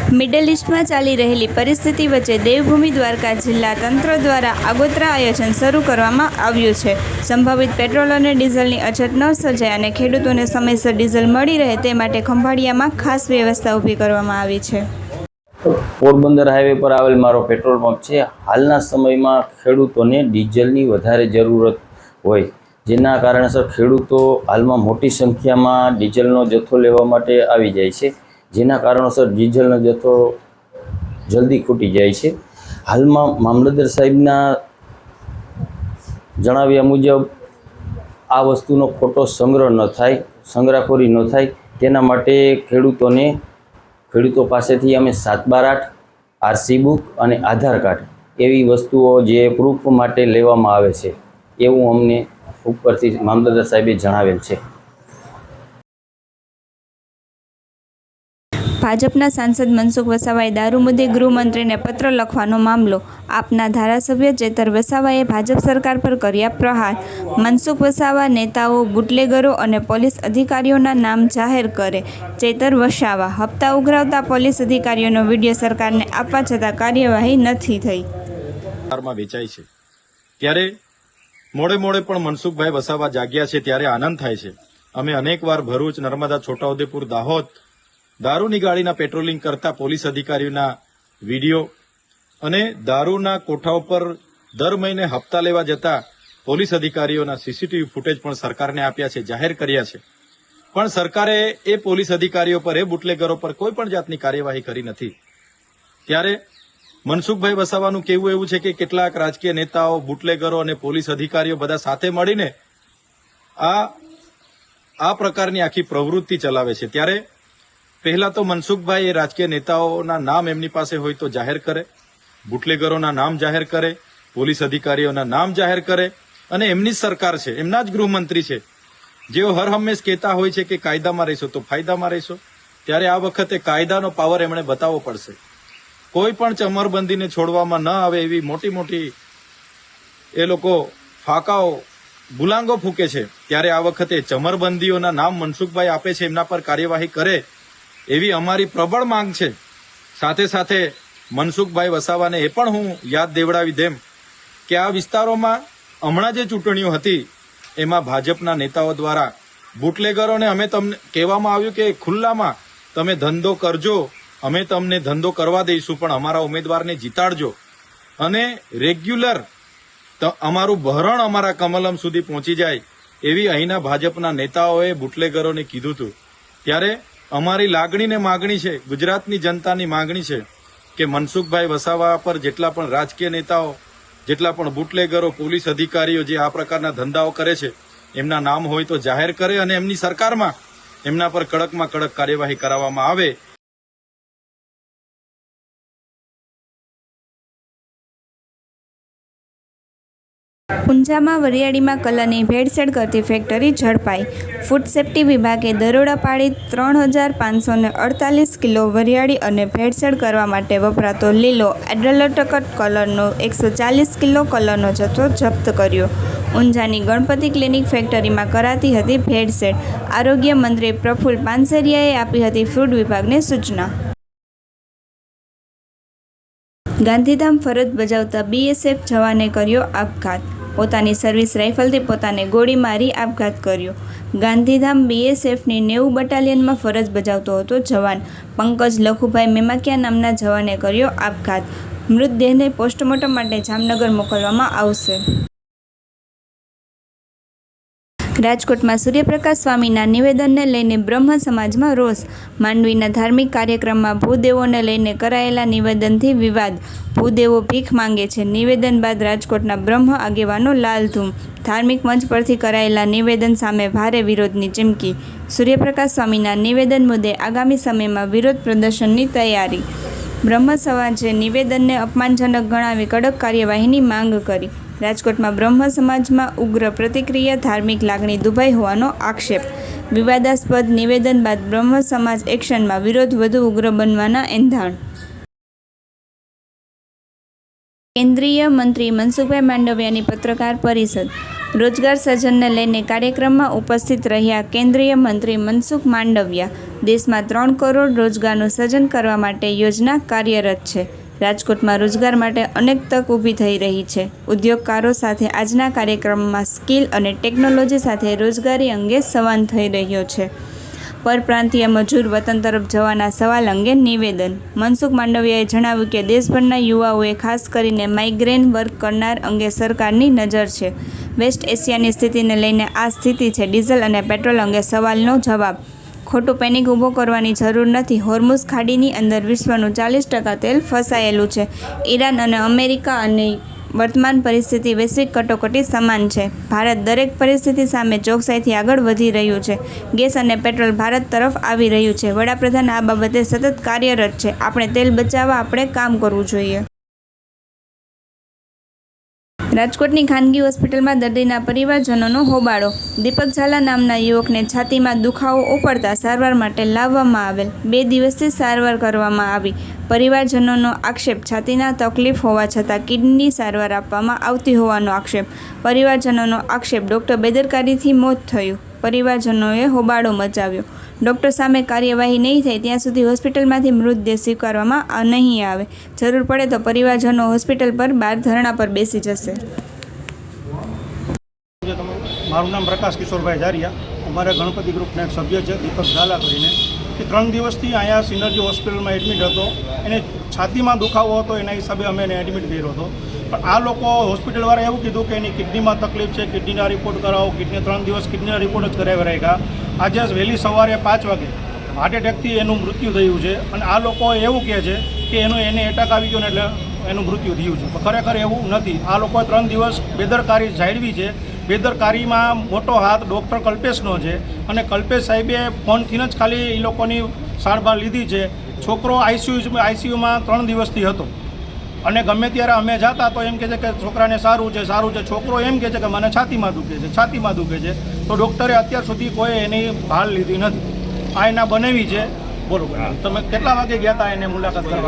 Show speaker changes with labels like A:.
A: Middle ઇસ્ટમાં ચાલી રહેલી પરિસ્થિતિ વચ્ચે દેવભૂમિ દ્વારકા જિલ્લા તંત્ર દ્વારા આગોતરા આયોજન શરૂ કરવામાં આવ્યું છે. સંભવિત પેટ્રોલ અને ડીઝલની અછત ન સર્જાય અને ખેડૂતોને સમયસર ડીઝલ મળી રહે તે માટે ખંભાળિયામાં ખાસ વ્યવસ્થા ઊભી કરવામાં આવી છે.
B: પોરબંદર હાઈવે પર આવેલ મારો પેટ્રોલ પંપ છે. હાલના સમયમાં ખેડૂતોને ડીઝલની વધારે જરૂરત હોય, જેના કારણસર ખેડૂતો હાલમાં મોટી સંખ્યામાં ડીઝલનો જથ્થો લેવા માટે આવી જાય છે, જેના કારણોસર ડીઝલનો જથ્થો જલ્દી ખૂટી જાય છે. હાલમાં મામલતદાર સાહેબના જણાવ્યા મુજબ આ વસ્તુનો ખોટો સંગ્રહ ન થાય, સંગ્રહખોરી ન થાય, તેના માટે ખેડૂતો પાસેથી અમે 7/8 આરસી બુક અને આધાર કાર્ડ એવી વસ્તુઓ જે પ્રૂફ માટે લેવામાં આવે છે, એવું અમને ઉપરથી મામલતદાર સાહેબે જણાવેલ છે.
A: ભાજપના સાંસદ મનસુખ વસાવાએ દારૂ મુદ્દે ગૃહમંત્રીને પત્ર લખવાનો મામલો. આપના ધારાસભ્ય ચેતર વસાવાએ ભાજપ સરકાર પર કર્યા પ્રહાર. મનસુખ વસાવા નેતાઓ, બુટલેગરો અને પોલીસ અધિકારીઓના નામ જાહેર કરે. ચેતર વસાવા: હપ્તા ઉઘરાવતા પોલીસ અધિકારીઓનો વિડીયો સરકારને આપવા છતાં કાર્યવાહી નથી થઈ.
C: વેચાય છે ત્યારે મોડે પણ મનસુખભાઈ વસાવા જાગ્યા છે ત્યારે આનંદ થાય છે. અમે અનેકવાર ભરૂચ, નર્મદા, છોટાઉદેપુર, દાહોદ દારૂની ગાડીના પેટ્રોલિંગ કરતા પોલીસ અધિકારીઓના વિડીયો અને દારૂના કોઠા ઉપર દર મહિને હપ્તા લેવા જતા પોલીસ અધિકારીઓના સીસીટીવી ફૂટેજ પણ સરકારને આપ્યા છે, જાહેર કર્યા છે. પણ સરકારે એ પોલીસ અધિકારીઓ પર, એ બુટલેગરો પર કોઈ પણ જાતની કાર્યવાહી કરી નથી. ત્યારે મનસુખભાઈ વસાવાનું કહેવું એવું છે કે કેટલાક રાજકીય નેતાઓ, બુટલેગરો અને પોલીસ અધિકારીઓ બધા સાથે મળીને આ પ્રકારની આખી પ્રવૃત્તિ ચલાવે છે. ત્યારે પહેલા તો મનસુખભાઈ એ રાજકીય નેતાઓના નામ એમની પાસે હોય તો જાહેર કરે, બુટલેગરોના નામ જાહેર કરે, પોલીસ અધિકારીઓના નામ જાહેર કરે, અને એમની જ સરકાર છે, એમના જ ગૃહમંત્રી છે, જેઓ હર હંમેશ કહેતા હોય છે કે કાયદામાં રહેશો તો ફાયદામાં રહેશો. ત્યારે આ વખતે કાયદાનો પાવર એમણે બતાવવો પડશે. કોઈ પણ ચમરબંધીને છોડવામાં ન આવે એવી મોટી એ લોકો ફાંકાઓ, ગુલાંગો ફૂંકે છે. ત્યારે આ વખતે ચમરબંધીઓના નામ મનસુખભાઈ આપે છે, એમના પર કાર્યવાહી કરે એવી અમારી પ્રબળ માંગ છે. સાથે મનસુખભાઈ વસાવાને એ પણ હું યાદ દેવડાવી દેમ કે આ વિસ્તારોમાં હમણાં જે ચૂંટણીઓ હતી એમાં ભાજપના નેતાઓ દ્વારા બુટલેગરોને અમે તમને કહેવામાં આવ્યું કે ખુલ્લામાં તમે ધંધો કરજો, અમે તમને ધંધો કરવા દઈશું, પણ અમારા ઉમેદવારને જીતાડજો અને રેગ્યુલર અમારું ભરણ અમારા કમલમ સુધી પહોંચી જાય એવી અહીંના ભાજપના નેતાઓએ બુટલેગરોને કીધું હતું. ત્યારે અમારી લાગણી ને માગણી છે, ગુજરાતની જનતાની માગણી છે કે મનસુખભાઈ વસાવા પર જેટલા પણ રાજકીય નેતાઓ, જેટલા પણ બુટલેગરો, પોલીસ અધિકારીઓ જે આ પ્રકારના ધંધાઓ કરે છે, એમના નામ હોય તો જાહેર કરે અને એમની સરકારમાં એમના પર કડકમાં કડક કાર્યવાહી કરાવવામાં આવે.
A: ઊંઝામાં વરિયાળીમાં કલરની ભેળસેળ કરતી ફેક્ટરી ઝડપાઈ. ફૂડ સેફ્ટી વિભાગે દરોડા પાડી 3,548 કિલો વરિયાળી અને ભેળસેળ કરવા માટે વપરાતો લીલો એડલ્ટરકટ કલરનો 140 કિલો કલરનો જથ્થો જપ્ત કર્યો. ઊંઝાની ગણપતિ ક્લિનિક ફેક્ટરીમાં કરાતી હતી ભેળસેળ. આરોગ્ય મંત્રી પ્રફુલ પાનસેરિયાએ આપી હતી ફૂડ વિભાગને સૂચના. ગાંધીધામ ફરજ બજાવતા બીએસએફ જવાને કર્યો આપઘાત. પોતાની સર્વિસ રાઇફલથી પોતાને ગોળી મારી આપઘાત કર્યો. ગાંધીધામ બીએસએફની 90 બટાલિયનમાં ફરજ બજાવતો હતો જવાન પંકજ લખુભાઈ મેમાકિયા નામના જવાને કર્યો આપઘાત. મૃતદેહને પોસ્ટમોર્ટમ માટે જામનગર મોકલવામાં આવશે. રાજકોટમાં સૂર્યપ્રકાશ સ્વામીના નિવેદનને લઈને બ્રહ્મ સમાજમાં રોષ. માંડવીના ધાર્મિક કાર્યક્રમમાં ભૂદેવોને લઈને કરાયેલા નિવેદનથી વિવાદ. ભૂદેવો ભીખ માંગે છે નિવેદન બાદ રાજકોટના બ્રહ્મ આગેવાનો લાલધૂમ. ધાર્મિક મંચ પરથી કરાયેલા નિવેદન સામે ભારે વિરોધની ચીમકી. સૂર્યપ્રકાશ સ્વામીના નિવેદન મુદ્દે આગામી સમયમાં વિરોધ પ્રદર્શનની તૈયારી. બ્રહ્મ સમાજે નિવેદનને અપમાનજનક ગણાવી કડક કાર્યવાહીની માંગ કરી. રાજકોટમાં બ્રહ્મ સમાજમાં ઉગ્ર પ્રતિક્રિયા. ધાર્મિક લાગણી દુભાઈ હોવાનો આક્ષેપ. વિવાદાસ્પદ નિવેદન બાદ બ્રહ્મ સમાજ એક્શનમાં. વિરોધ વધુ ઉગ્ર બનવાના એંધાણ. કેન્દ્રીય મંત્રી મનસુખભાઈ માંડવિયાની પત્રકાર પરિષદ. રોજગાર સર્જનને લઈને કાર્યક્રમમાં ઉપસ્થિત રહ્યા કેન્દ્રીય મંત્રી મનસુખ માંડવિયા. દેશમાં 3 કરોડ રોજગારનું સર્જન કરવા માટે યોજના કાર્યરત છે. રાજકોટમાં રોજગાર માટે અનેક તક ઊભી થઈ રહી છે. ઉદ્યોગકારો સાથે આજના કાર્યક્રમમાં સ્કિલ અને ટેકનોલોજી સાથે રોજગારી અંગે સંવાદ થઈ રહ્યો છે. પરપ્રાંતીય મજૂર વતન તરફ જવાના સવાલ અંગે નિવેદન. મનસુખ માંડવિયાએ જણાવ્યું કે દેશભરના યુવાઓએ ખાસ કરીને માઇગ્રેન્ટ વર્ક કરનાર અંગે સરકારની નજર છે. વેસ્ટ એશિયાની સ્થિતિને લઈને આ સ્થિતિ છે. ડીઝલ અને પેટ્રોલ અંગે સવાલનો જવાબ. ખોટું પેનિક ઊભો કરવાની જરૂર નથી. હોર્મુઝ ખાડીની અંદર વિશ્વનું 40% તેલ ફસાયેલું છે. ઈરાન અને અમેરિકા અને વર્તમાન પરિસ્થિતિ વૈશ્વિક કટોકટી સમાન છે. ભારત દરેક પરિસ્થિતિ સામે ચોકસાઈથી આગળ વધી રહ્યું છે. ગેસ અને પેટ્રોલ ભારત તરફ આવી રહ્યું છે. વડાપ્રધાન આ બાબતે સતત કાર્યરત છે. આપણે તેલ બચાવવા આપણે કામ કરવું જોઈએ. રાજકોટની ખાનગી હોસ્પિટલમાં દર્દીના પરિવારજનોનો હોબાળો. દીપક ઝાલા નામના યુવકને છાતીમાં દુખાવો ઉપડતા સારવાર માટે લાવવામાં આવેલ. 2 દિવસથી સારવાર કરવામાં આવી. પરિવારજનોનો આક્ષેપ. છાતીના તકલીફ હોવા છતાં કિડની સારવાર આપવામાં આવતી હોવાનો આક્ષેપ. પરિવારજનોનો આક્ષેપ. ડૉક્ટર બેદરકારીથી મોત થયું. પરિવારજનોએ હોબાળો મચાવ્યો. ડૉક્ટર સામે કાર્યવાહી નહીં થાય ત્યાં સુધી હોસ્પિટલમાંથી મૃતદેહ સ્વીકારવામાં નહીં આવે. જરૂર પડે તો પરિવારજનો હોસ્પિટલ પર બહાર ધરણા પર બેસી જશે.
D: મારું નામ પ્રકાશ કિશોરભાઈ જારિયા. અમારા ગણપતિ ગ્રુપના એક સભ્ય છે દીપક ઝાલા કરીને, કે 3 દિવસથી અહીંયા સિનર્જી હોસ્પિટલમાં એડમિટ હતો. એને છાતીમાં દુખાવો હતો, એના હિસાબે અમે એને એડમિટ કર્યો હતો. પણ આ લોકો હોસ્પિટલવાળાએ એવું કીધું કે એની કિડનીમાં તકલીફ છે, કિડનીના રિપોર્ટ કરાવો. 3 દિવસ કિડનીના રિપોર્ટ જ કરાવી રહ્યા. આજે વહેલી સવારે 5 વાગે હાર્ટ એટેકથી એનું મૃત્યુ થયું છે. અને આ લોકો એવું કહે છે કે એને એટેક આવી ગયો ને એટલે એનું મૃત્યુ થયું છે. ખરેખર એવું નથી. આ લોકોએ 3 દિવસ બેદરકારી જાળવી છે. બેદરકારીમાં મોટો હાથ ડૉક્ટર કલ્પેશનો છે. અને કલ્પેશ સાહેબે ફોનથી જ ખાલી એ લોકોની સારવાર લીધી છે. છોકરો આઈસીયુમાં 3 દિવસથી હતો. અને ગમે ત્યારે અમે જતા તો એમ કહે છે કે છોકરાને સારું છે. છોકરો એમ કહે છે કે મને છાતીમાં દુખે છે. તો ડૉક્ટરે અત્યાર સુધી કોઈ એની ભાળ લીધી નથી. આ એના બનાવી છે. બરોબર. તમે કેટલા વાગે ગયા હતા એને મુલાકાત કરવા?